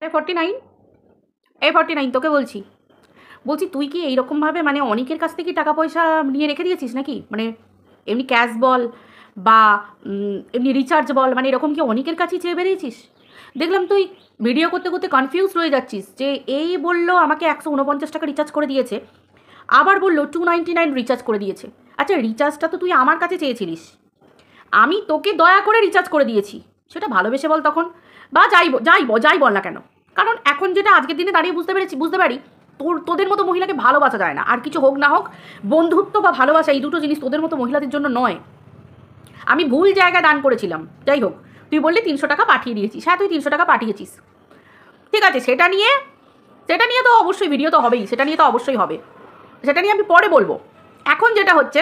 49 এই 49 তোকে বলছি বলছি তুই কি এইরকমভাবে মানে অনেকের কাছ থেকে টাকা পয়সা নিয়ে রেখে দিয়েছিস নাকি? মানে এমনি ক্যাশ বল বা এমনি রিচার্জ বল, মানে এরকম কি অনেকের কাছেই চেয়ে বেরিয়েছিস? দেখলাম তুই ভিডিও করতে করতে কনফিউজ রয়ে যাচ্ছিস যে এই বললো আমাকে 149 টাকা রিচার্জ করে দিয়েছে, আবার বললো 299 রিচার্জ করে দিয়েছে। আচ্ছা, রিচার্জটা তো তুই আমার কাছে চেয়েছিলিস, আমি তোকে দয়া করে রিচার্জ করে দিয়েছি, সেটা ভালোবেসে বল তখন, বা যাই বল না কেন। কারণ এখন যেটা আজকের দিনে দাঁড়িয়ে বুঝতে পারি তোদের মতো মহিলাকে ভালোবাসা যায় না। আর কিছু হোক না হোক, বন্ধুত্ব বা ভালোবাসা এই দুটো জিনিস তোদের মতো মহিলাদের জন্য নয়। আমি ভুল জায়গায় দান করেছিলাম, যাই হোক। তুই বললি 300 টাকা পাঠিয়ে দিয়েছিস, হ্যাঁ তুই 300 টাকা পাঠিয়েছিস, ঠিক আছে। সেটা নিয়ে তো অবশ্যই ভিডিও তো হবেই, সেটা নিয়ে তো অবশ্যই হবে, সেটা নিয়ে আমি পরে বলবো। এখন যেটা হচ্ছে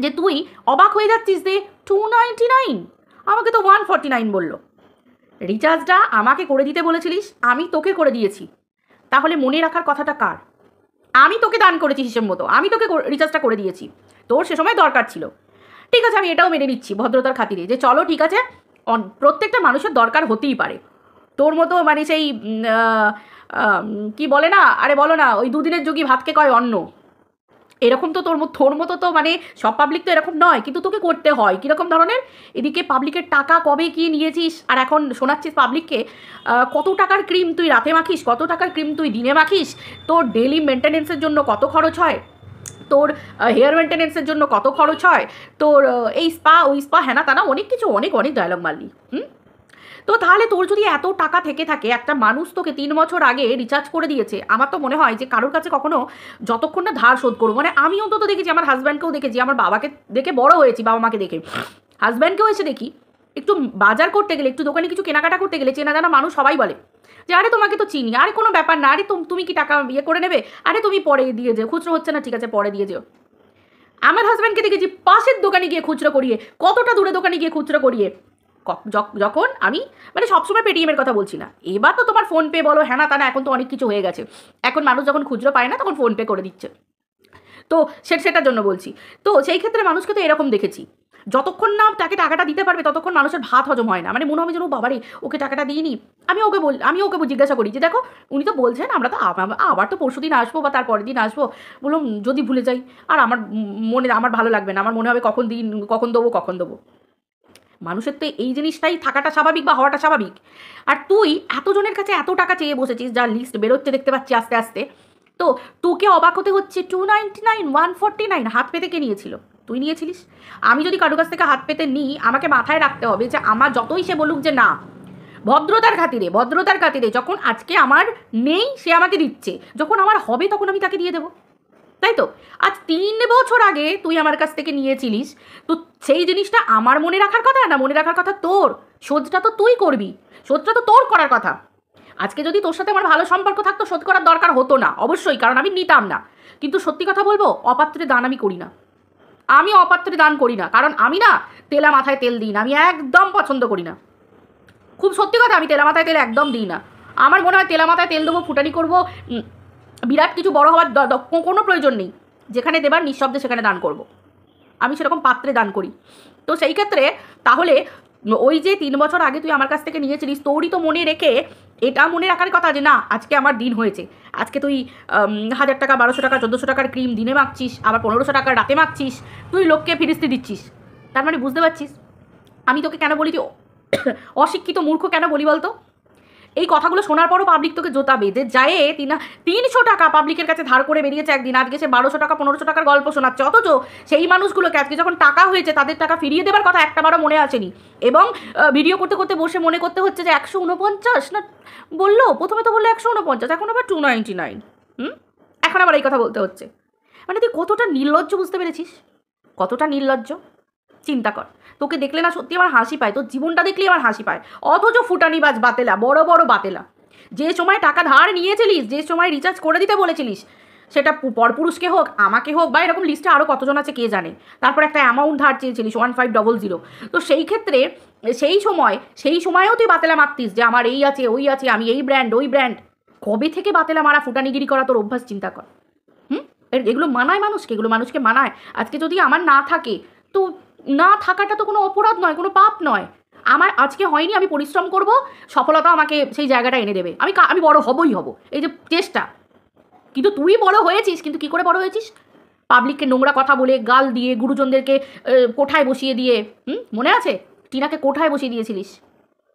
যে তুই অবাক হয়ে যাচ্ছিস যে 299, আমাকে তো 149 বললো। রিচার্জটা আমাকে করে দিতে বলেছিলিস, আমি তোকে করে দিয়েছি, তাহলে মনে রাখার কথাটা কার? আমি তোকে দান করেছি হিসেব মতো, আমি তোকে রিচার্জটা করে দিয়েছি, তোর সে সময় দরকার ছিল, ঠিক আছে। আমি এটাও মেনে নিচ্ছি ভদ্রতার খাতিরে যে চলো ঠিক আছে, প্রত্যেকটা মানুষের দরকার হতেই পারে। তোর মতো মানে সেই কি বলে না, আরে বলো না, ওই দুদিনের যোগী ভাতকে কয় অন্ন, এরকম তো তোর মতো তো মানে সব পাবলিক তো এরকম নয়, কিন্তু তোকে করতে হয় কীরকম ধরনের। এদিকে পাবলিকের টাকা কবে কি নিয়েছিস, আর এখন শোনাচ্ছিস পাবলিককে কত টাকার ক্রিম তুই রাতে মাখিস, কত টাকার ক্রিম তুই দিনে মাখিস, তোর ডেলি মেনটেনেন্সের জন্য কত খরচ হয়, তোর হেয়ার মেনটেনেন্সের জন্য কত খরচ হয়, তোর এই স্পা ওই স্পা হ্যানা তানা অনেক কিছু, অনেক ডায়লগ মারলি। তো তাহলে তোর যদি এত টাকা থেকে থাকে, একটা মানুষ তোকে 3 বছর আগে রিচার্জ করে দিয়েছে, আমার তো মনে হয় যে কারোর কাছে কখনো যতক্ষণ না ধার শোধ করবো, মানে আমি অন্তত দেখেছি, আমার হাজব্যান্ডকেও দেখেছি, আমার বাবাকে দেখে বড় হয়েছি, বাবা মাকে দেখে, হাজব্যান্ডকেও এসে দেখি একটু বাজার করতে গেলে, একটু দোকানে কিছু কেনাকাটা করতে গেলে চেনা জানা মানুষ সবাই বলে যে আরে তোমাকে তো চিনি, আরে কোনো ব্যাপার না, আরে তুমি কি টাকা ইয়ে করে নেবে, আরে তুমি পরে দিয়ে যেও, খুচরো হচ্ছে না ঠিক আছে পরে দিয়ে যেও। আমার হাজব্যান্ডকে দেখেছি পাশের দোকানে গিয়ে খুচরো করিয়ে, কতটা দূরে দোকানে গিয়ে খুচরো করিয়ে, যখন আমি মানে সবসময় পেটিএমের কথা বলছি না, এবার তো তোমার ফোনপে বলো হ্যানা তানা, এখন তো অনেক কিছু হয়ে গেছে, এখন মানুষ যখন খুচরো পায় না তখন ফোনপে করে দিচ্ছে, তো সেটার জন্য বলছি। তো সেই ক্ষেত্রে মানুষকে তো এরকম দেখেছি, যতক্ষণ না তাকে টাকাটা দিতে পারবে ততক্ষণ মানুষের ভাত হজম হয় না, মানে মনে হবে যেন বাবারে ওকে টাকাটা দিইনি। আমি ওকে জিজ্ঞাসা করি যে দেখো উনি তো বলছেন আমরা তো আবার তো পরশু দিন আসবো বা তার পরের দিন আসবো, বললাম যদি ভুলে যাই, আর আমার ভালো লাগবে না, আমার মনে হবে কখন দেবো। মানুষের তো এই জিনিসটাই থাকাটা স্বাভাবিক বা হওয়াটা স্বাভাবিক। আর তুই এতজনের কাছে এত টাকা চেয়ে বসেছিস, যার লিস্ট বেরোচ্ছে দেখতে পাচ্ছি আস্তে আস্তে, তো তোকে অবাক হতে হচ্ছে 299 149 হাত পেতে কে নিয়েছিল? তুই নিয়েছিলিস। আমি যদি কারো কাছ থেকে হাত পেতে নিই, আমাকে মাথায় রাখতে হবে যে আমার যতই সে বলুক যে না, ভদ্রতার খাতিরে যখন আজকে আমার নেই সে আমাকে দিচ্ছে, যখন আমার হবে তখন আমি তাকে দিয়ে দেবো, তাই তো? আজ 3 বছর আগে তুই আমার কাছ থেকে নিয়েছিলিস, তো সেই জিনিসটা আমার মনে রাখার কথা না, মনে রাখার কথা তোর। শোধটা তো তুই করবি, শোধটা তো তোর করার কথা। আজকে যদি তোর সাথে আমার ভালো সম্পর্ক থাকতো, শোধ করার দরকার হতো না অবশ্যই, কারণ আমি নিতাম না। কিন্তু সত্যি কথা বলবো, অপাত্রে দান আমি করি না, আমি অপাত্রে দান করি না, কারণ আমি না তেলা মাথায় তেল দিই না, আমি একদম পছন্দ করি না, খুব সত্যি কথা, আমি তেলা মাথায় তেল একদম দিই না। আমার মনে হয় তেলা মাথায় তেল দেবো, ফুটানি করবো, বিরাট কিছু বড় হওয়ার কোনো প্রয়োজন নেই, যেখানে দেবার নিঃশব্দে সেখানে দান করব, আমি সেরকম পাত্রে দান করি। তো সেই ক্ষেত্রে তাহলে ওই যে 3 বছর আগে তুই আমার কাছ থেকে নিয়েছিলিস, তোরই তো মনে রেখে এটা মনে রাখার কথা যে না আজকে আমার দিন হয়েছে, আজকে তুই 1000 টাকা 1200 টাকা 1400 টাকার ক্রিম দিনে মাখছিস, আবার 1500 টাকার রাতে মাখছিস, তুই লোককে ফিরিস্তি দিচ্ছিস। তার মানে বুঝতে পারছিস আমি তোকে কেন বলি যে অশিক্ষিত মূর্খ কেন বলি বলতো? এই কথাগুলো শোনার পরও পাবলিক তোকে জোতাবে যে যায় 300 টাকা পাবলিকের কাছে ধার করে বেরিয়েছে একদিন, আজকে সে 1200 টাকা 1500 টাকার গল্প শোনাচ্ছে, অথচ সেই মানুষগুলোকে আজকে যখন টাকা হয়েছে তাদের টাকা ফিরিয়ে দেবার কথা একটাবারও মনে আসেনি, এবং ভিডিও করতে করতে বসে মনে করতে হচ্ছে যে 149 না বললো, প্রথমে তো বললো 149, এখন আবার 299, এখন আবার এই কথা বলতে হচ্ছে। মানে তুই কতটা নির্লজ্জ বুঝতে পেরেছিস, কতটা নির্লজ্জ চিন্তা কর। তোকে দেখলে না সত্যি আমার হাসি পায়, তোর জীবনটা দেখলেই আমার হাসি পায়, অথচ ফুটানিবাজ বাতেলা, বড় বড় বাতেলা, যে সময় টাকা ধার নিয়েছিলিস, যে সময় রিচার্জ করে দিতে বলেছিলিস, সেটা পরপুরুষকে হোক আমাকে হোক বা এরকম লিস্টে আরও কতজন আছে কে জানে, তারপর একটা অ্যামাউন্ট ধার চেয়েছিলিস 1500, তো সেই ক্ষেত্রে সেই সময়ও তুই বাতেলা মারতিস যে আমার এই আছে ওই আছে, আমি এই ব্র্যান্ড ওই ব্র্যান্ড। কবে থেকে বাতেলা মারা ফুটানিগিরি করা তোর অভ্যাস চিন্তা কর। এগুলো মানায় মানুষকে, এগুলো মানুষকে মানায়? আজকে যদি আমার না থাকে, তো না থাকাটা তো কোনো অপরাধ নয়, কোনো পাপ নয়। আমার আজকে হয়নি, আমি পরিশ্রম করব, সফলতা আমাকে সেই জায়গাটা এনে দেবে, আমি বড় হবই হব, এই যে চেষ্টা। কিন্তু তুই বড় হয়েছিস, কিন্তু কি করে বড় হয়েছিস? পাবলিককে নোংরা কথা বলে, গাল দিয়ে, গুরুজনদেরকে কোঠায় বসিয়ে দিয়ে। মনে আছে টিনাকে কোঠায় বসিয়ে দিয়েছিলিস?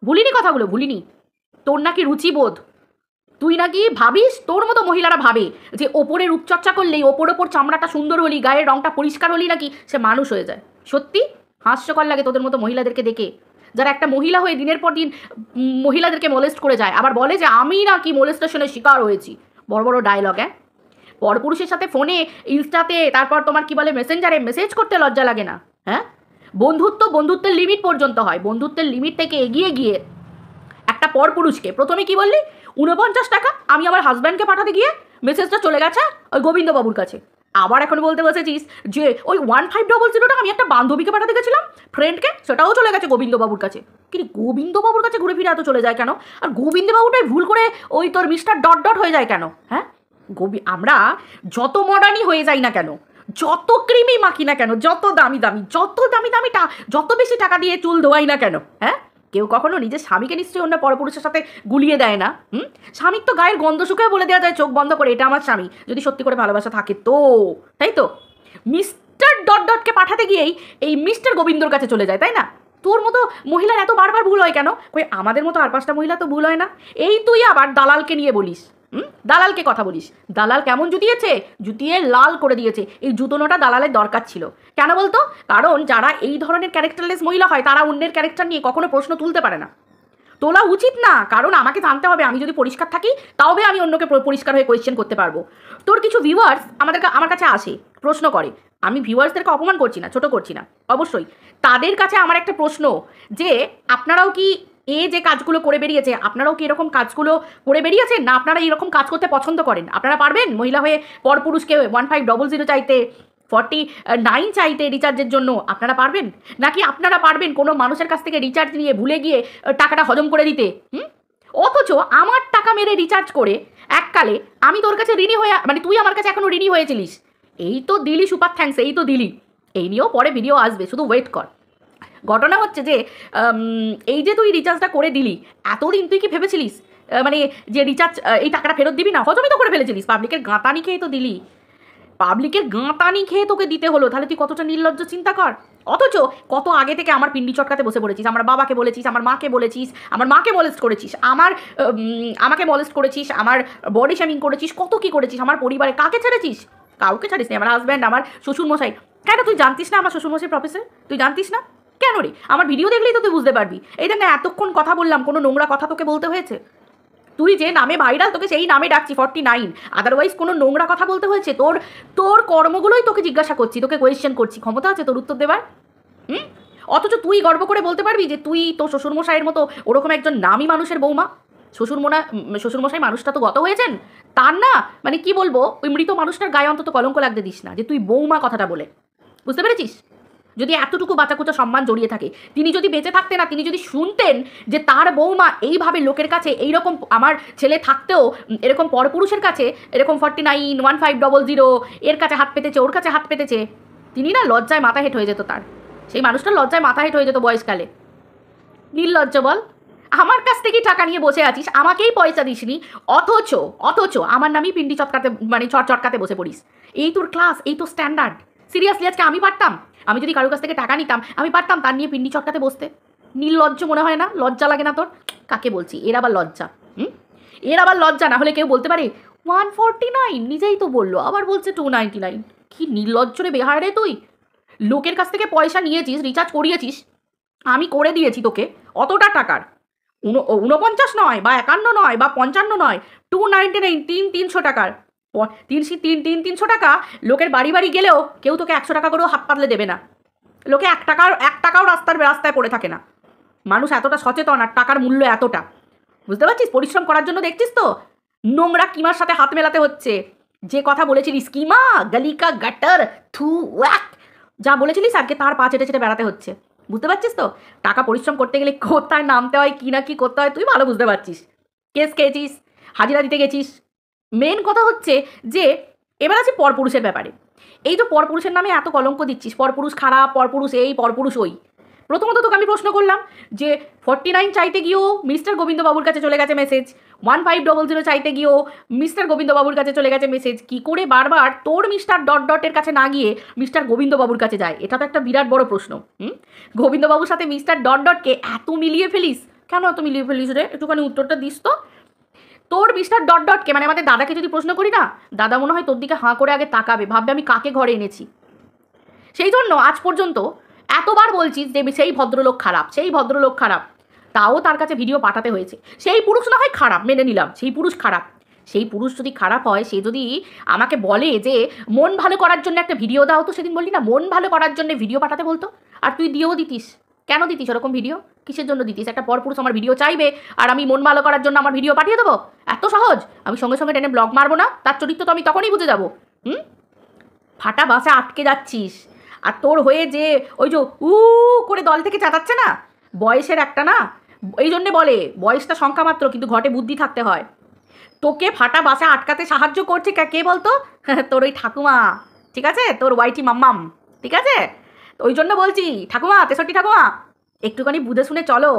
ভুলিনি কথাগুলো, ভুলিনি। তোর নাকি রুচিবোধ, তুই নাকি ভাবিস তোর মতো মহিলারা ভাবে যে ওপরে রূপচর্চা করলেই, ওপর চামড়াটা সুন্দর হলি, গায়ের রংটা পরিষ্কার হলি নাকি সে মানুষ হয়ে যায়। সত্যি হাস্যকর লাগে তোদের মতো মহিলাদেরকে দেখে, যারা একটা মহিলা হয়ে দিনের পর দিন মহিলাদেরকে মোলেস্ট করে যায়, আবার বলে যে আমি নাকি মোলেস্টেশনের শিকার হয়েছি। বড় বড় ডায়লগ। পরপুরুষের সাথে ফোনে, ইনস্টাতে, তারপর তোমার কি বলে মেসেঞ্জারে মেসেজ করতে লজ্জা লাগে না? হ্যাঁ, বন্ধুত্বের লিমিট পর্যন্ত হয়, বন্ধুত্বের লিমিট থেকে এগিয়ে গিয়ে একটা পরপুরুষকে প্রথমে কি বললি, 49 টাকা আমি আমার হাজব্যান্ডকে পাঠাতে গিয়ে মেসেজটা চলে গেছে ওই গোবিন্দবাবুর কাছে। আবার এখন বলতে বসেছিস যে ওই 1500 আমি একটা বান্ধবীকে পাঠাতে গেছিলাম, ফ্রেন্ডকে, সেটাও চলে গেছে গোবিন্দবাবুর কাছে। কিন্তু গোবিন্দবাবুর কাছে ঘুরে ফিরে এত চলে যায় কেন? আর গোবিন্দবাবুটাই ভুল করে ওই তোর মিস্টার ডট ডট হয়ে যায় কেন? হ্যাঁ, আমরা যত মডার্নই হয়ে যাই না কেন, যত ক্রিমি মাখি না কেন, যত দামি যত বেশি টাকা দিয়ে চুল ধোয়াই না কেন, হ্যাঁ, কেউ কখনো নিজের স্বামীকে নিশ্চয়ই অন্য পরপুরুষের সাথে গুলিয়ে দেয় না। স্বামীর তো গায়ের গন্ধ শুকেও বলে দেওয়া যায় চোখ বন্ধ করে, এটা আমার স্বামী, যদি সত্যি করে ভালোবাসা থাকে তো, তাই তো? মিস্টার ডট ডটকে পাঠাতে গিয়েই এই মিস্টার গোবিন্দর কাছে চলে যায়, তাই না? তোর মতো মহিলার এত বারবার ভুল হয় কেন? কই আমাদের মতো আর 5টা মহিলা তো ভুল হয় না? এই তুই আবার দালালকে নিয়ে বলিস, দালালকে কথা বলিস। দালাল কেমন জুতিয়েছে, জুতিয়ে লাল করে দিয়েছে। এই জুতোনোটা দালালের দরকার ছিল। কেন বলতো? কারণ যারা এই ধরনের ক্যারেক্টারলেস মহিলা হয় তারা অন্যের ক্যারেক্টার নিয়ে কখনো প্রশ্ন তুলতে পারে না। তোলা উচিত না, কারণ আমাকে জানতে হবে আমি যদি পরিষ্কার থাকি তবে আমি অন্যকে পরিষ্কার হয়ে কোয়েশ্চেন করতে পারবো। তোর কিছু ভিউয়ার্স আমার কাছে আসে, প্রশ্ন করে। আমি ভিউয়ার্সদেরকে অপমান করছি না, ছোট করছি না, অবশ্যই। তাদের কাছে আমার একটা প্রশ্ন, যে আপনারাও কি যে কাজগুলো করে বেরিয়েছে, আপনারাও কি এরকম কাজগুলো করে বেরিয়েছেন, না আপনারা এরকম কাজ করতে পছন্দ করেন? আপনারা পারবেন মহিলা হয়ে পরপুরুষকে 1500 চাইতে, 49 চাইতে রিচার্জের জন্য? আপনারা পারবেন? নাকি আপনারা পারবেন কোনো মানুষের কাছ থেকে রিচার্জ নিয়ে ভুলে গিয়ে টাকাটা হজম করে দিতে? অথচ আমার টাকা মেরে রিচার্জ করে এককালে আমি তোর কাছে ঋণী হয়ে, মানে তুই আমার কাছে এখনো ঋণী হয়েছিলিস। এই তো দিলি সুপার থ্যাঙ্কস, এই তো দিলি। এই নিয়েও পরে ভিডিও আসবে, শুধু ওয়েট কর। ঘটনা হচ্ছে যে এই যে তুই রিচার্জটা করে দিলি, এতদিন তুই কি ভেবেছিলিস মানে যে রিচার্জ এই টাকাটা ফেরত দিবি না? হজমই তো করে ফেলেছিলিস, পাবলিকের গাঁতানি খেয়ে তো দিলি, পাবলিকের গাঁতানি খেয়ে তোকে দিতে হলো। তাহলে তুই কতটা নির্লজ্জ চিন্তা কর। অথচ কত আগে থেকে আমার পিন্ডি চটকাতে বসে পড়েছিস, আমার বাবাকে বলেছিস, আমার মাকে বলেছিস, আমার মাকে মলেস্ট করেছিস, আমাকে মলেস্ট করেছিস, আমার বডি শেমিং করেছিস, কত কি করেছিস আমার পরিবারে। কাকে ছেড়েছিস? কাউকে ছাড়িস নি। আমার হাজব্যান্ড, আমার শ্বশুরমশাই। কেন তুই জানতিস না আমার শ্বশুরমশাই প্রফেসর? তুই জানতিস না কেন রে? আমার ভিডিও দেখলেই তো তুই বুঝতে পারবি। এই দেখ না, এতক্ষণ কথা বললাম, কোনো নোংরা কথা তোকে বলতে হয়েছে? তুই যে নামে ভাইরাল, তোকে সেই নামে ডাকছি 49, আদারওয়াইজ কোনো নোংরা কথা বলতে হয়েছে? তোর কর্মগুলোই তোকে জিজ্ঞাসা করছি, তোকে কোয়েশ্চেন করছি, ক্ষমতা আছে তোর উত্তর দেবার? অথচ তুই গর্ব করে বলতে পারবি যে তুই তো শ্বশুরমশাইয়ের মতো ওরকম একজন নামী মানুষের বৌমা? শ্বশুরমশাই মানুষটা তো গত হয়েছেন, তার না, মানে কি বলবো, ওই মৃত মানুষটার গায়ে অন্তত কলঙ্ক লাগতে দিস না যে তুই বৌমা কথাটা বলে। বুঝতে পেরেছিস? যদি এতটুকু বাঁচাকুচা সম্মান জড়িয়ে থাকে, তিনি যদি বেঁচে থাকতেন না, তিনি যদি শুনতেন যে তার বৌমা এইভাবে লোকের কাছে, এইরকম আমার ছেলে থাকতেও এরকম পরপুরুষের কাছে এরকম 49, 1500 এর কাছে হাত পেতেছে, ওর কাছে হাত পেতেছে, তিনি না লজ্জায় মাথা হেঁট হয়ে যেত। তার সেই মানুষটা লজ্জায় মাথা হেঁট হয়ে যেত বয়সকালে। নির্লজ্জ বল! আমার কাছ থেকেই টাকা নিয়ে বসে আছিস, আমাকেই পয়সা দিসনি, অথচ আমার নামই পিন্ডি চটকাতে, মানে চটকাতে বসে পড়িস। এই তোর ক্লাস, এই তো স্ট্যান্ডার্ড। সিরিয়াসলি আজকে আমি পারতাম, আমি যদি কারোর কাছ থেকে টাকা নিতাম, আমি পারতাম তার নিয়ে পিন্ডি চটকাতে বসতে? নির্লজ্জ মনে হয় না? লজ্জা লাগে না তোর? কাকে বলছি? এর আবার লজ্জা? এর আবার লজ্জা না হলে কেউ বলতে পারে 149, নিজেই তো বললো, আবার বলছে 299। কি নির্লজ্জ রে বেহায় রে তুই! লোকের কাছ থেকে পয়সা নিয়েছিস, রিচার্জ করিয়েছিস, আমি করে দিয়েছি তোকে অতটা টাকার, 49 নয়, বা 51 নয়, বা 55 নয়, 299, 300 টাকার। 300 টাকা লোকের বাড়ি বাড়ি গেলেও কেউ তোকে 100 টাকা করেও হাত পাতলে দেবে না। লোকে 1 টাকাও রাস্তায় পড়ে থাকে না। মানুষ এতটা সচেতন, আর টাকার মূল্য এতটা, বুঝতে পারছিস? পরিশ্রম করার জন্য দেখছিস তো নোংরা কিমার সাথে হাত মেলাতে হচ্ছে। যে কথা বলেছিলিস, কিমা গলিকা গাটার থু ওয়াক, যা বলেছিলিস আজকে তার পা চেটে চেটে বেড়াতে হচ্ছে। বুঝতে পারছিস তো? টাকা পরিশ্রম করতে গেলে কোথায় নামতে হয়, কি না কি করতে হয় তুই ভালো বুঝতে পারছিস। কেস খেয়েছিস, হাজিরা দিতে গেছিস। মেন কথা হচ্ছে যে এবার আছে পরপুরুষের ব্যাপারে। এই তো পরপুরুষের নামে এত কলঙ্ক দিচ্ছিস, পরপুরুষ খারাপ, পরপুরুষ এই, পরপুরুষ ওই। প্রথমত তোকে আমি প্রশ্ন করলাম যে 49 চাইতে গিয়েও মিস্টার গোবিন্দবাবুর কাছে চলে গেছে মেসেজ, 1500 চাইতে গিয়েও মিস্টার গোবিন্দবাবুর কাছে চলে গেছে মেসেজ, কি করে বারবার তোর মিস্টার ডট ডটের কাছে না গিয়ে মিস্টার গোবিন্দবাবুর কাছে যায়? এটা তো একটা বিরাট বড় প্রশ্ন। গোবিন্দবাবুর সাথে মিস্টার ডট ডটকে এত মিলিয়ে ফেলিস কেন? এত মিলিয়ে ফেলিস রে? একটুখানি উত্তরটা দিস তো। তোর মিস্টার ডট ডটকে মানে আমাদের দাদাকে যদি প্রশ্ন করি না, দাদা মনে হয় তোর দিকে হাঁ করে আগে তাকাবে, ভাববে আমি কাকে ঘরে এনেছি। সেই জন্য আজ পর্যন্ত এতবার বলছিস যে সেই ভদ্রলোক খারাপ, সেই ভদ্রলোক খারাপ, তাও তার কাছে ভিডিও পাঠাতে হয়েছে। সেই পুরুষ না হয় খারাপ, মেনে নিলাম, সেই পুরুষ খারাপ। সেই পুরুষ যদি খারাপ হয়, সে যদি আমাকে বলে যে মন ভালো করার জন্য একটা ভিডিও দাও, তো সেদিন বললি না মন ভালো করার জন্য ভিডিও পাঠাতে বলতো, আর তুই দিয়েও দিতিস। কেন দিতিস ওরকম ভিডিও? কিসের জন্য দিতিস? একটা পরপুরুষ আমার ভিডিও চাইবে আর আমি মন ভালো করার জন্য আমার ভিডিও পাঠিয়ে দেবো? এত সহজ? আমি সঙ্গে সঙ্গে টেনে ব্লগ মারবো না? তার চরিত্র তো আমি তখনই বুঝে যাবো। ফাটা বাসে আটকে যাচ্ছিস। আর তোর হয়ে যে ওই যে করে দল থেকে চাটাচ্ছে না, বয়সের একটা না, এই জন্যে বলে বয়সটা সংখ্যা মাত্র, কিন্তু ঘটে বুদ্ধি থাকতে হয়। তোকে ফাটা বাসে আটকাতে সাহায্য করছে কে বলতো? তোর ওই ঠাকুমা, ঠিক আছে? তোর ওয়াইটি মাম্মাম, ঠিক আছে? ওই জন্য বলছি ঠাকুমা, 63 ঠাকুমা, একটুখানি বুঝে শুনে চলো।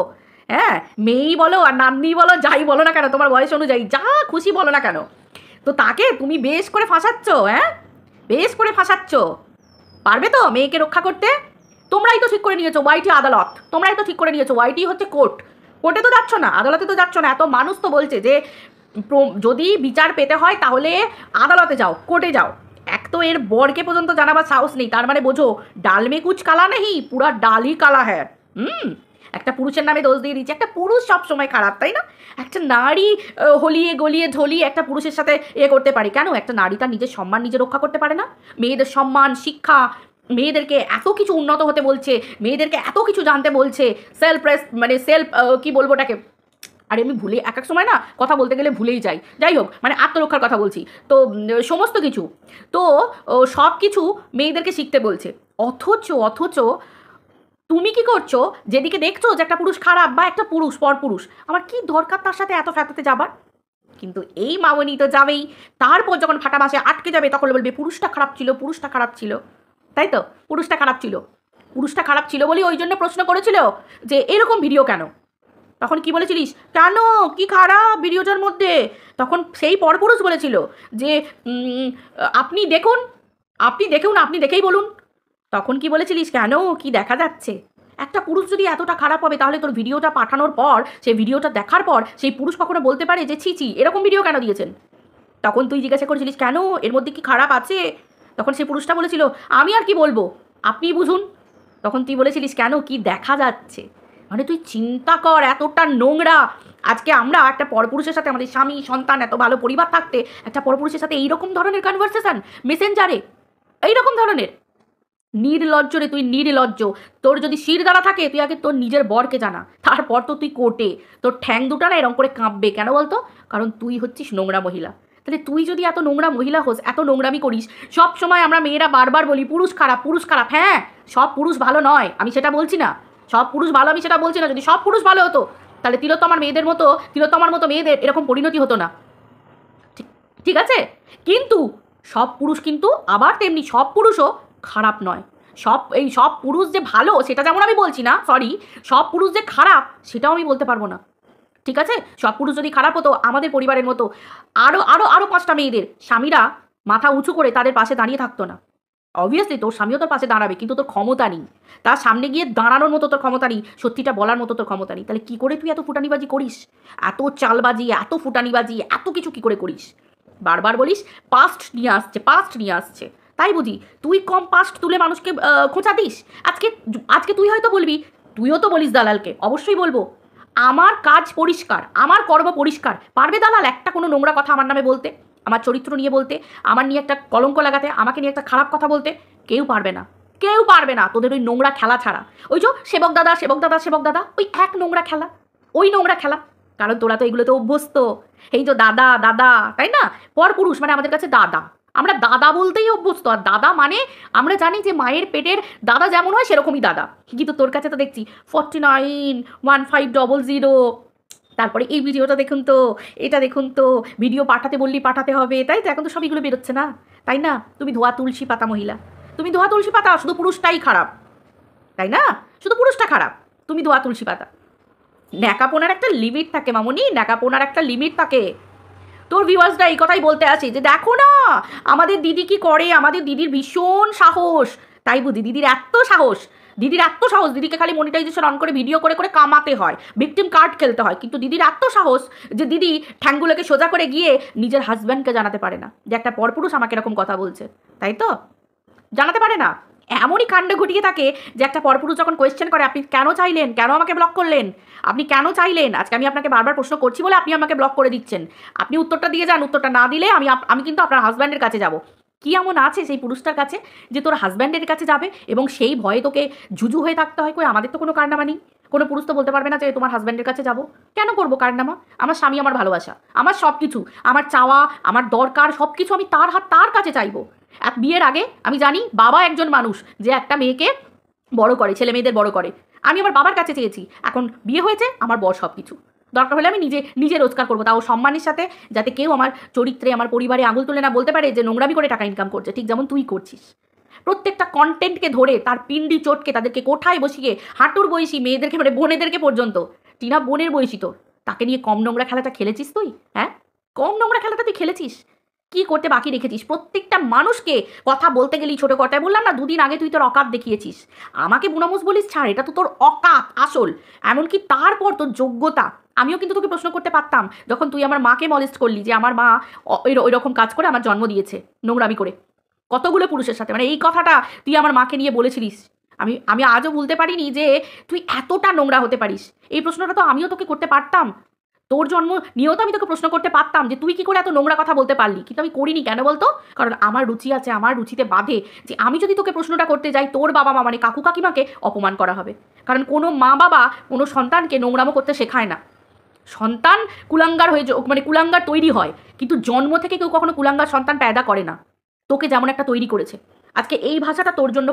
হ্যাঁ, মেয়েই বলো আর নাতনি বলো, যাই বলো না কেন, তোমার বয়স অনুযায়ী যা খুশি বলো না কেন, তো তাকে তুমি বেশ করে ফাঁসাচ্ছ। হ্যাঁ, বেশ করে ফাঁসাচ্ছ। পারবে তো মেয়েকে রক্ষা করতে? তোমরাই তো ঠিক করে নিয়েছো ওয়াইটি আদালত, তোমরাই তো ঠিক করে নিয়েছো ওয়াইটি হচ্ছে কোর্ট। কোর্টে তো যাচ্ছ না, আদালতে তো যাচ্ছ না। এত মানুষ তো বলছে যে যদি বিচার পেতে হয় তাহলে আদালতে যাও, কোর্টে যাও। এক তো এর বরকে পর্যন্ত জানাবার সাহস নেই, তার মানে বোঝো ডাল মে কুচ কালা নেই, পুরা ডালই কালা হ্যাঁ। একটা পুরুষের নামে দোষ দিয়ে দিচ্ছে। একটা পুরুষ সবসময় খারাপ, তাই না? একটা নারী হলিয়ে গলিয়ে ঝলিয়ে একটা পুরুষের সাথে করতে পারে কেন? একটা নারী তার নিজের সম্মান নিজে রক্ষা করতে পারে না? মেয়েদের সম্মান, শিক্ষা, মেয়েদেরকে এত কিছু উন্নত হতে বলছে, মেয়েদেরকে এত কিছু জানতে বলছে, সেলফ কি বলবো ওটাকে, আরে আমি ভুলে এক এক সময় না কথা বলতে গেলে ভুলেই যাই। যাই হোক, মানে আত্মরক্ষার কথা বলছি তো, সমস্ত কিছু তো সব কিছু মেয়েদেরকে শিখতে বলছে। অথচ তুমি কি করছো? যেদিকে দেখছো যে একটা পুরুষ খারাপ বা একটা পুরুষ পরপুরুষ, আমার কি দরকার তার সাথে এত ফ্যাতাতে যাবার? কিন্তু এই মামনি তো যাবেই। তারপর যখন ফাটা বাসে আটকে যাবে তখন বলবে পুরুষটা খারাপ ছিল, পুরুষটা খারাপ ছিল। তাই তো, পুরুষটা খারাপ ছিল, পুরুষটা খারাপ ছিল বলেই ওই জন্য প্রশ্ন করেছিল যে এরকম ভিডিও কেন। তখন কি বলেছিলিস? কেন, কি খারাপ ভিডিওটার মধ্যে? তখন সেই পরপুরুষ বলেছিল যে আপনি দেখুন, আপনি দেখেই বলুন। তখন কি বলেছিলিস? কেন, কি দেখা যাচ্ছে? একটা পুরুষ যদি এতটা খারাপ হবে তাহলে তোর ভিডিওটা পাঠানোর পর, সেই ভিডিওটা দেখার পর সেই পুরুষ কখনো বলতে পারে যে ছি এরকম ভিডিও কেন দিয়েছেন? তখন তুই জিজ্ঞাসা করেছিলিস কেন, এর মধ্যে কি খারাপ আছে? তখন সেই পুরুষটা বলেছিল আমি আর কি বলবো, আপনি বুঝুন। তখন তুই বলেছিলিস কেন, কি দেখা যাচ্ছে? মানে তুই চিন্তা কর, এতটা নোংরা। আজকে আমরা একটা পরপুরুষের সাথে, আমাদের স্বামী সন্তান এত ভালো পরিবার থাকতে, একটা পরপুরুষের সাথে এইরকম ধরনের কনভারসেশন মেসেঞ্জারে, এইরকম ধরনের। নির্লজ্জ রে তুই, নির্লজ্জ। তোর যদি শির দ্বারা থাকে তুই আগে তোর নিজের বরকে জানা, তারপর তো তুই কোর্টে। তোর ঠ্যাং দুটা না এরকম করে কাঁপবে কেন বলতো? কারণ তুই হচ্ছিস নোংরা মহিলা। তাহলে তুই যদি এত নোংরা মহিলা হোস, এত নোংরামি করিস, সব সময় আমরা মেয়েরা বারবার বলি পুরুষ খারাপ, পুরুষ খারাপ। হ্যাঁ, সব পুরুষ ভালো নয়, আমি সেটা বলছি না। সব পুরুষ ভালো আমি সেটা বলছি না। যদি সব পুরুষ ভালো হতো তাহলে তিলোত্তমার মতো মেয়েদের এরকম পরিণতি হতো না। ঠিক আছে? কিন্তু সব পুরুষ কিন্তু আবার তেমনি সব পুরুষও খারাপ নয়। সব পুরুষ যে ভালো সেটা যেমন আমি বলছি না, সরি, সব পুরুষ যে খারাপ সেটাও আমি বলতে পারবো না। ঠিক আছে? সব পুরুষ যদি খারাপ হতো আমাদের পরিবারের মতো আরও আরও আরও 5টা মেয়েদের স্বামীরা মাথা উঁচু করে তাদের পাশে দাঁড়িয়ে থাকতো না। অবভিয়াসলি তোর স্বামীও তোর পাশে দাঁড়াবে, কিন্তু তোর ক্ষমতা নেই, তার সামনে গিয়ে দাঁড়ানোর মতো তোর ক্ষমতা নেই, সত্যিটা বলার মতো তোর ক্ষমতা নেই। তাহলে কী করে তুই এত ফুটানিবাজি করিস, এত চালবাজি, এত ফুটানিবাজি, এত কিছু কী করে করিস? বারবার বলিস পাস্ট নিয়ে আসছে, তাই বুঝি তুই কম পাস্ট তুলে মানুষকে খোঁচা দিস? আজকে তুই হয়তো বলবি, তুইও তো বলিস দালালকে, অবশ্যই বলবো আমার কাজ পরিষ্কার, আমার কর্ম পরিষ্কার। পারবে দালাল একটা কোনো নোংরা কথা আমার নামে বলতে, আমার চরিত্র নিয়ে বলতে, আমার নিয়ে একটা কলঙ্ক লাগাতে, আমাকে নিয়ে একটা খারাপ কথা বলতে? কেউ পারবে না, কেউ পারবে না তোদের ওই নোংরা খেলা ছাড়া। ওই যে সেবক দাদা, ওই এক নোংরা খেলা, ওই নোংরা খেলা। কারণ তোরা তো এগুলোতে অভ্যস্ত। এই যে দাদা, তাই না? পরপুরুষ মানে আমাদের কাছে দাদা, আমরা দাদা বলতেই অভ্যস্ত। আর দাদা মানে আমরা জানি যে মায়ের পেটের দাদা যেমন হয় সেরকমই দাদা। কিন্তু তোর কাছে তো দেখছি 49 1500, তারপরে এই ভিডিওটা দেখুন তো, এটা দেখুন তো, ভিডিও পাঠাতে বললি পাঠাতে হবে, তাই তো? এখন তো সবইগুলো বেরোচ্ছে না, তাই না? তুমি ধোয়া তুলসী পাতা মহিলা, তুমি ধোয়া তুলসী পাতা, শুধু পুরুষটাই খারাপ, তাই না? শুধু পুরুষটা খারাপ, তুমি ধোয়া তুলসী পাতা। ন্যাকাপোনার একটা লিমিট থাকে মামুনি, ন্যাকাপোনার একটা লিমিট থাকে। তোর ভিউয়ার্সরা এই কথাই বলতে আসে যে দেখো না আমাদের দিদি কি করে, আমাদের দিদির ভীষণ সাহস। তাই বুঝি দিদির এত সাহস, দিদির এত সাহস, দিদিকে খালি মনিটাইজেশন অন করে ভিডিও করে করে কামাতে হয়, ভিকটিম কার্ড খেলতে হয়, কিন্তু দিদির এত সাহস যে দিদি ঠ্যাঙ্গুলোকে সোজা করে গিয়ে নিজের হাজব্যান্ডকে জানাতে পারে না যে একটা পরপুরুষ আমাকে এরকম কথা বলছে। তাই তো জানাতে পারে না, এমনই কাণ্ড ঘটিয়ে থাকে যে একটা পরপুরুষ যখন কোয়েশ্চেন করে আপনি কেন চাইলেন, কেন আমাকে ব্লক করলেন, আপনি কেন চাইলেন, আজকে আমি আপনাকে বারবার প্রশ্ন করছি বলে আপনি আমাকে ব্লক করে দিচ্ছেন, আপনি উত্তরটা দিয়ে যান, উত্তরটা না দিলে আমি কিন্তু আপনার হাজব্যান্ডের কাছে যাব। কি এমন আছে সেই পুরুষটার কাছে যে তোর হাজব্যান্ডের কাছে যাবে এবং সেই ভয়ে তোকে জুজু হয়ে থাকতে হয়? কই আমাদের তো কোনো কারনামা নেই, কোনো পুরুষ তো বলতে পারবে না যে তোমার হাজব্যান্ডের কাছে যাবো। কেন করবো কারনামা? আমার স্বামী আমার ভালোবাসা, আমার সব কিছু, আমার চাওয়া, আমার দরকার, সব কিছু আমি তার কাছে চাইবো। এক বিয়ের আগে আমি জানি বাবা একজন মানুষ যে একটা মেয়েকে বড় করে, ছেলে মেয়েদের বড় করে। আমি আমার বাবার কাছে চেয়েছি, এখন বিয়ে হয়েছে, আমার বর সব কিছু, দরকার হলে আমি নিজে রোজগার করবো, তাও সম্মানের সাথে, যাতে কেউ আমার চরিত্রে, আমার পরিবারে আঙুল তুলে না বলতে পারে যে নোংরামি করে টাকা ইনকাম করছে, ঠিক যেমন তুই করছিস। প্রত্যেকটা কন্টেন্টকে ধরে তার পিন্ডি চটকে তাদেরকে কোঠায় বসিয়ে, হাঁটুর বয়সী মেয়েদেরকে, মানে বোনেদেরকে পর্যন্ত, টিনা বোনের বয়সী তোর, তাকে নিয়ে কম নোংরা খেলাটা খেলেছিস তুই? হ্যাঁ, কম নোংরা খেলাটা তুই খেলেছিস? কি করতে বাকি রেখেছিস? প্রত্যেকটা মানুষকে কথা বলতে গেলেই ছোটো কথায় বললাম না, দুদিন আগে তুই তোর অকাত দেখিয়েছিস। আমাকে বুনামুস বলিস ছাড়, এটা তো তোর অকাত আসল। এমনকি তারপর তোর যোগ্যতা, আমিও কিন্তু তোকে প্রশ্ন করতে পারতাম যখন তুই আমার মাকে মলেস্ট করলি যে আমার মা ওই রকম কাজ করে আমার জন্ম দিয়েছে নোংরামি করে কতগুলো পুরুষের সাথে, মানে এই কথাটা তুই আমার মাকে নিয়ে বলেছিলিস। আমি আজও বলতে পারিনি যে তুই এতটা নোংরা হতে পারিস। এই প্রশ্নটা তো আমিও তোকে করতে পারতাম, তোর জন্ম নিয়েও তো আমি তোকে প্রশ্ন করতে পারতাম যে তুই কি করে এত নোংরা কথা বলতে পারলি, কিন্তু আমি করিনি। কেন বলতো? কারণ আমার রুচি আছে, আমার রুচিতে বাধে যে আমি যদি তোকে প্রশ্নটা করতে যাই তোর বাবা মা মানে কাকু কাকিমাকে অপমান করা হবে। কারণ কোনো মা বাবা কোনো সন্তানকে নোংরামো করতে শেখায় না। সন্তান কুলাঙ্গার হয়ে মানে কুলাঙ্গার তৈরি হয়, কিন্তু জন্ম থেকে কেউ কখনো কুলাঙ্গার সন্তান পেদা করে না। তোকে যেমন একটা তৈরি করেছে, আজকে এই ভাষাটা তোর জন্য,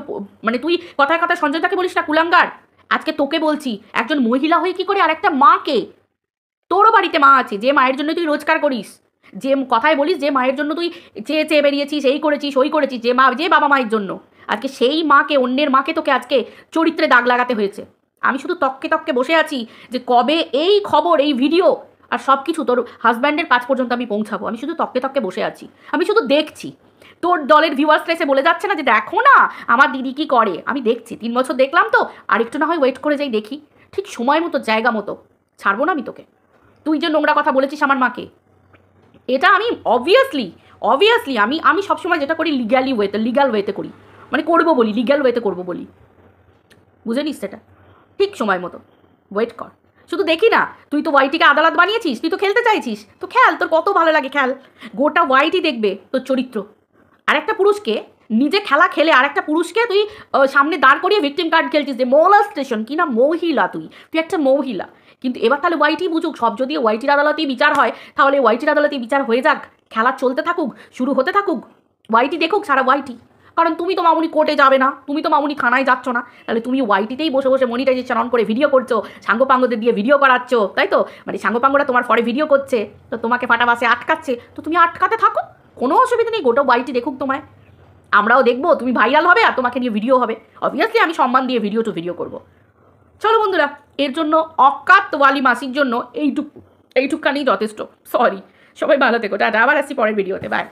মানে তুই কথায় কথায় সঞ্জয়দাকে বলিস না কুলাঙ্গার, আজকে তোকে বলছি একজন মহিলা হয়ে কি করে আর একটা মাকে, তোরও বাড়িতে মা আছে, যে মায়ের জন্য তুই রোজগার করিস, যে কথায় বলিস যে মায়ের জন্য তুই চেয়ে চেয়ে বেরিয়েছিস, এই করেছিস ওই করেছিস, যে বাবা মায়ের জন্য, আজকে সেই মাকে, অন্যের মাকে তোকে আজকে চরিত্রে দাগ লাগাতে হয়েছে। আমি শুধু তককে তককে বসে আছি যে কবে এই খবর, এই ভিডিও আর সব কিছু তোর হাজব্যান্ডের কাছ পর্যন্ত আমি পৌঁছাবো। আমি শুধু তককে তককে বসে আছি, আমি শুধু দেখছি। তোর দলের ভিউয়ার্সরা এসে বলে যাচ্ছে না যে দেখো না আমার দিদি কি করে? আমি দেখছি, 3 বছর দেখলাম তো, আর একটু না হয় ওয়েট করে যাই, দেখি ঠিক সময় মতো জায়গা মতো ছাড়বো না আমি তোকে। তুই যে নোংরা কথা বলেছিস আমার মাকে, এটা আমি অবভিয়াসলি আমি সবসময় যেটা করি লিগ্যাল ওয়েতে করি, মানে করবো বলি, লিগ্যাল ওয়েতে করবো বলি, বুঝে নিস সেটা। ঠিক সময় মতো ওয়েট কর। শুধু দেখি না, তুই তো ওয়াইটিকে আদালত বানিয়েছিস, তুই তো খেলতে চাইছিস, তো খেল, তোর কত ভালো লাগে খেল, গোটা ওয়াইটি দেখবে তোর চরিত্র। আর একটা পুরুষকে নিজে খেলা খেলে আর একটা পুরুষকে তুই সামনে দাঁড় করিয়ে ভিকটিম কার্ড খেলছিস যে মোলাস্টেশন, কি না মহিলা, তুই একটা মহিলা। কিন্তু এবার তাহলে ওয়াইটি বুঝুক, সব যদি ওয়াইটির আদালতেই বিচার হয় তাহলে ওয়াইটির আদালতেই বিচার হয়ে যাক, খেলা চলতে থাকুক, শুরু হতে থাকুক, ওয়াইটি দেখুক সারা ওয়াইটি। কারণ তুমি তো মামুনি কোর্টে যাবে না, তুমি তো মামুনি থানায় যাচ্ছ না, তাহলে তুমি ওয়াইটিতেই বসে বসে মনিটাইজেশন অন করে ভিডিও করছো, সাঙ্গপাঙ্গদের দিয়ে ভিডিও করাচ্ছ, তাই তো? মানে সাঙ্গপাঙ্গরা তোমার ফরে ভিডিও করছে, তো তোমাকে ফাটাবাসে আটকাচ্ছে, তো তুমি আটকাতে থাকো, কোনো অসুবিধা নেই, গোটা ওয়াইটি দেখুক তোমায়, আমরাও দেখবো, তুমি ভাইরাল হবে আর তোমাকে নিয়ে ভিডিও হবে। অবভিয়াসলি আমি সম্মান দিয়ে ভিডিও করবো। চলো বন্ধুরা, এর জন্য অকাতওয়ালি মাসির জন্য এইটুকানি যথেষ্ট। সরি, সবাই ভালো থেকো, টাটা, আবার আসছি পরের ভিডিওতে, বাই।